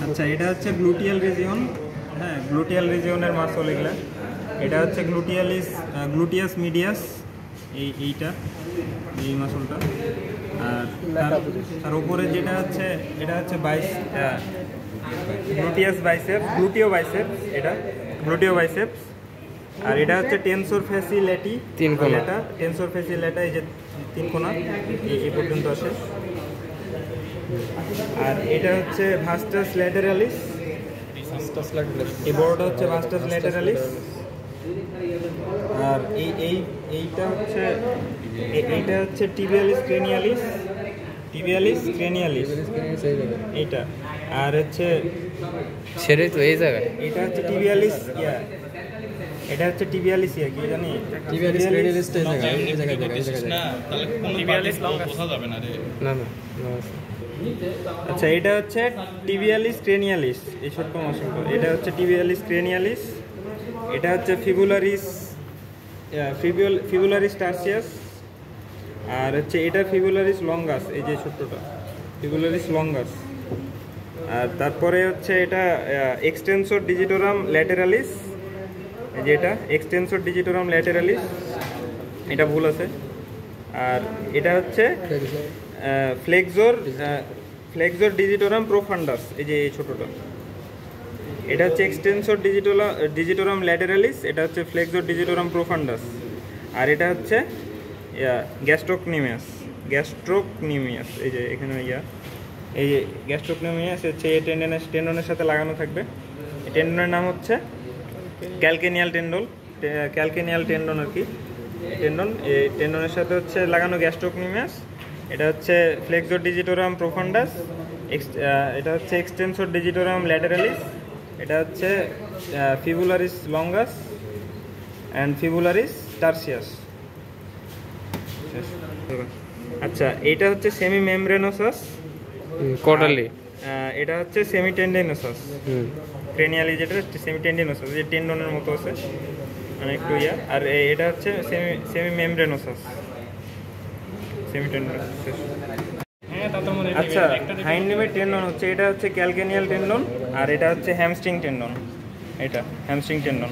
আচ্ছা, এটা হচ্ছে গ্লুটিয়াল রিজিয়ন। হ্যাঁ, গ্লুটিয়াল রিজিয়নের মাসল এগুলা। এটা হচ্ছে গ্লুটিয়াস মিডিয়াস, এইটা এই মাসলটা। আর তার উপরে যেটা হচ্ছে এটা হচ্ছে গ্লুটিয়াস বাইসেপস, গ্লুটিও বাইসেপস, এটা গ্লুটিও বাইসেপস। আর এটা হচ্ছে টেনসর ফ্যাসিলেটি, টেনসর ফ্যাসিলেটা, এই যে 3 কোণা এই পর্যন্ত আসে। আর এটা হচ্ছে ভাস্টাস ল্যাটেরালিস, এই বড়টা হচ্ছে ভাস্টাস ল্যাটেরালিস। আর এইটা হচ্ছে টিবিয়ালিস ক্রেনিয়ালিস, এইটা। আর হচ্ছে ছেড়ে তো এই জায়গায় এটা হচ্ছে টিবিয়ালিস এটা হচ্ছে টিবিয়ালিস কি জানি, টিবিয়ালিস ক্রেনিয়ালিসটা এই জায়গায় না, তাহলে কোন টিবিয়ালিস বোঝা যাবে না রে। না। আচ্ছা, এটা হচ্ছে টিবিয়ালিস ক্রেনিয়ালিস, এই ছোট্ট মাসল। এটা হচ্ছে টিবিয়ালিস ক্রেনিয়ালিস। এটা হচ্ছে ফিবুলারিস টার্সিয়াস। আর হচ্ছে এটা ফিবুলারিস লঙ্গাস, এই যে ছোট্টটা ফিবুলারিস লঙ্গাস। আর তারপরে হচ্ছে এটা এক্সটেনসর ডিজিটোরাম ল্যাটেরালিস, এই যে এটা এক্সটেনসর ডিজিটোরাম ল্যাটেরালিস, এটা ভুল আছে। আর এটা হচ্ছে ফ্লেক্সর ডিজিটোরাম প্রোফান্ডাস, এই যে এই ছোটটা। এটা হচ্ছে এক্সটেনসর ডিজিটোরাম ল্যাটেরালিস, এটা হচ্ছে ফ্লেক্সর ডিজিটোরাম প্রোফান্ডাস। আর এটা হচ্ছে গ্যাস্ট্রোকনিমিয়াস, এই যে এখানে এই যে গ্যাস্ট্রোকনিমিয়াস হচ্ছে এই টেন্ডনের সাথে লাগানো থাকবে। এই টেন্ডনের নাম হচ্ছে ক্যালকেনিয়াল টেন্ডন আর কি, টেন্ডন। এই টেন্ডনের সাথে হচ্ছে লাগানো গ্যাস্ট্রোকনিমিয়াস। এটা হচ্ছে ফ্লেক্সর ডিজিটোরাম প্রোফান্ডাস, এটা হচ্ছে এক্সটেনসর ডিজিটোরাম ল্যাটেরালিস, এটা হচ্ছে ফিবুলারিস লঙ্গাস অ্যান্ড ফিবুলারিস টার্সিয়াস। আচ্ছা, এটা হচ্ছে সেমি মেমব্রেনোসাস কোটালি, এটা হচ্ছে সেমি টেন্ডেনোসাস। ক্রেনিয়ালি যেটা সেমি টেন্ডেনোসাস, যে টেন্ডনের মতো আছে মানে একটু আর এটা হচ্ছে সেমি মেমব্রেনোসাস, সেমি টেন্ডেনোসাস। আচ্ছা, হাইন্ড লিমের টেন্ডন হচ্ছে এটা হচ্ছে ক্যালকেনিয়াল টেন্ডন, আর এটা হচ্ছে হ্যামস্ট্রিং টেন্ডন, এটা হ্যামস্ট্রিং টেন্ডন।